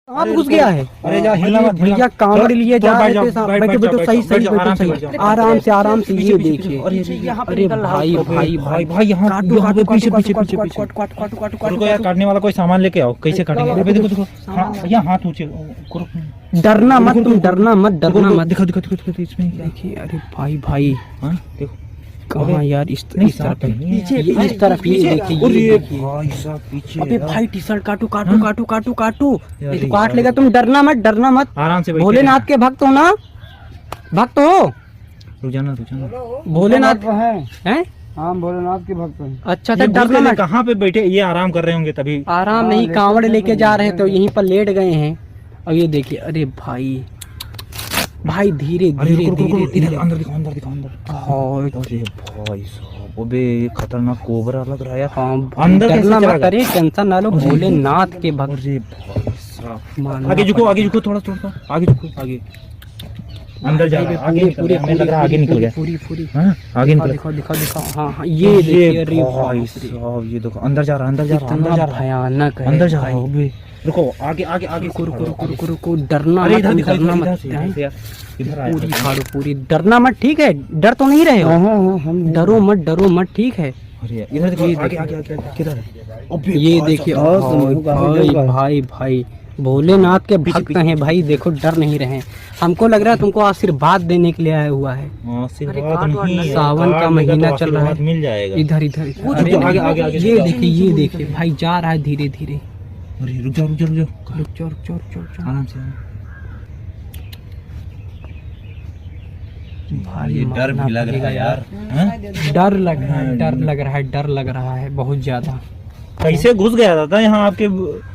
कहाँ घुस गया है? अरे जा हिलना मत भैया कांवड़ लिए जा रहे थे साहब। बैठो बैठो सही सही बैठो सही, आराम से ये देखिए। अरे भाई भाई भाई भाई यहाँ काटो काटो पीछे काटो पीछे काटो पीछे काटो काटो काटो काटो काटो रुको यार, काटने वाला कोई सामान लेके आओ। कैसे काटेंगे? अबे देखो देखो, हाँ भैया हाथ ऊंचे करो। डरना मत तुम, डरना मत, डरना मत। दिखा दिखा दिखा इसमें क्या? देखिए अरे भाई भाई हाँ देखो कहाँ यार, इस तरफ पीछे ये इस तरफ ये देखिए, ये देखिए। भाई साहब पीछे। अबे भाई टी शर्ट काटो काटो काटो काटो काटो, ये तो काट लेगा। तुम डरना मत, डरना मत। आराम से भोलेनाथ के भक्त हो ना? भक्त हो? रुक जाना भोलेनाथ हैं? हाँ भोलेनाथ के भक्त हैं। अच्छा तो डरना मत। कहाँ पे बैठे? ये आराम कर रहे होंगे तभी। आराम नहीं, कांवड़ लेके जा रहे तो यहीं पर लेट गए हैं। और ये देखिए, अरे भाई भाई धीरे धीरे धीरे धीरे अंदर दिखाओ, अंदर दिखाओ, अंदर। अरे भाई साहब, अबे खतरनाक कोबरा लग रहा है यार। अंदर डरना मत, अरे टेंशन ना लो, भोलेनाथ के भक्त। अरे भाई साहब, आगे झुको, आगे झुको, थोड़ा थोड़ा आगे झुको, आगे अंदर जा रहा है, आगे निकल गया, हमें लग रहा है आगे निकल गया। पूरी हाँ आगे निकल। दिखाओ दिखाओ दिखाओ, हाँ हाँ ये देखिए। अरे भाई साहब ये देखो, अंदर जा रहा है, अंदर जा रहा है, अंदर जा रहा है, भयानक है, अंदर जा रहा है। अबे रुको, आगे आगे आगे, रुको, डरना अरे मत, इधर दिखा, डरना मत। इधर आया। पूरी फाड़ो पूरी, डरना मत, ठीक है? डर तो नहीं रहे हो? डरो मत, ठीक है? अरे इधर देखो, आगे आगे आगे किधर है? ये देखिए, भाई भाई भाई भोलेनाथ के भक्त हैं भाई। देखो डर नहीं रहे। हमको लग रहा है तुमको आशीर्वाद देने के लिए आया हुआ है। आशीर्वाद नहीं, सावन का महीना चल रहा है, मिल जाएगा। इधर इधर अरे आगे आगे आगे, ये देखिए भाई जा रहा है धीरे धीरे। अरे रुक जाओ, रुक जाओ, आराम से। भाई ये डर भी लग रहा है यार। डर लग रहा है, डर लग रहा है बहुत ज्यादा। कैसे घुस गया था यहाँ आपके?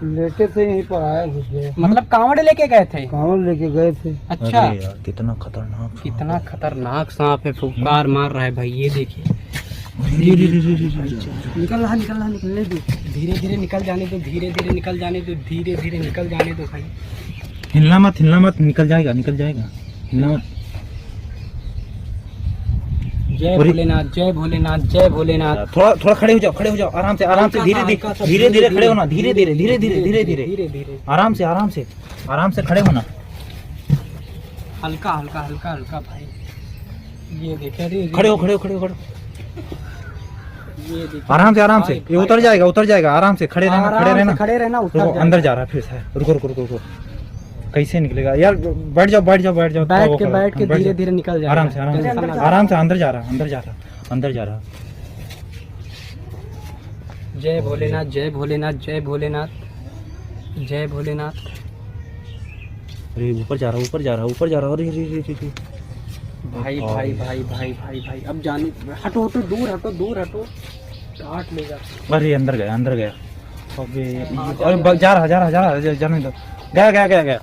लेटे से यहीं पर आया, घुस गया। मतलब कांवड़ लेके गए थे? कांवड़ लेके गए थे। अच्छा, अरे यार कितना खतरनाक, कितना खतरनाक सांप है, फुफकार मार रहा है भाई। ये देखिए, निकल रहा निकलने दो, धीरे धीरे निकल जाने दो, धीरे धीरे निकल जाने दो, धीरे धीरे निकल जाने दो भाई। हिलना मत, निकल जाएगा, हिलना मत। जय भोलेनाथ, जय भोलेनाथ, जय भोलेनाथ। थोड़ा खड़े हो जाओ, आराम से धीरे धीरे खड़े होना, धीरे आराम से खड़े होना। हल्का भाई। ये देखिए, खड़े हो। ये देखिए, आराम से ये उतर जाएगा, आराम से खड़े रहना। उतर अंदर जा रहा है फिर से। रुको, कैसे निकलेगा यार? बैठ जाओ, बैठ के धीरे धीरे निकल जाए। आराम से अंदर जा रहा। जय भोलेनाथ, जय भोलेनाथ, जय भोलेनाथ, जय भोलेनाथ। अरे ऊपर जा रहा। अरे भाई अब जाने, हटो दूर हटो, काट लेगा। अरे अंदर गया। अबे अरे जा रहा, जाने दो। गया।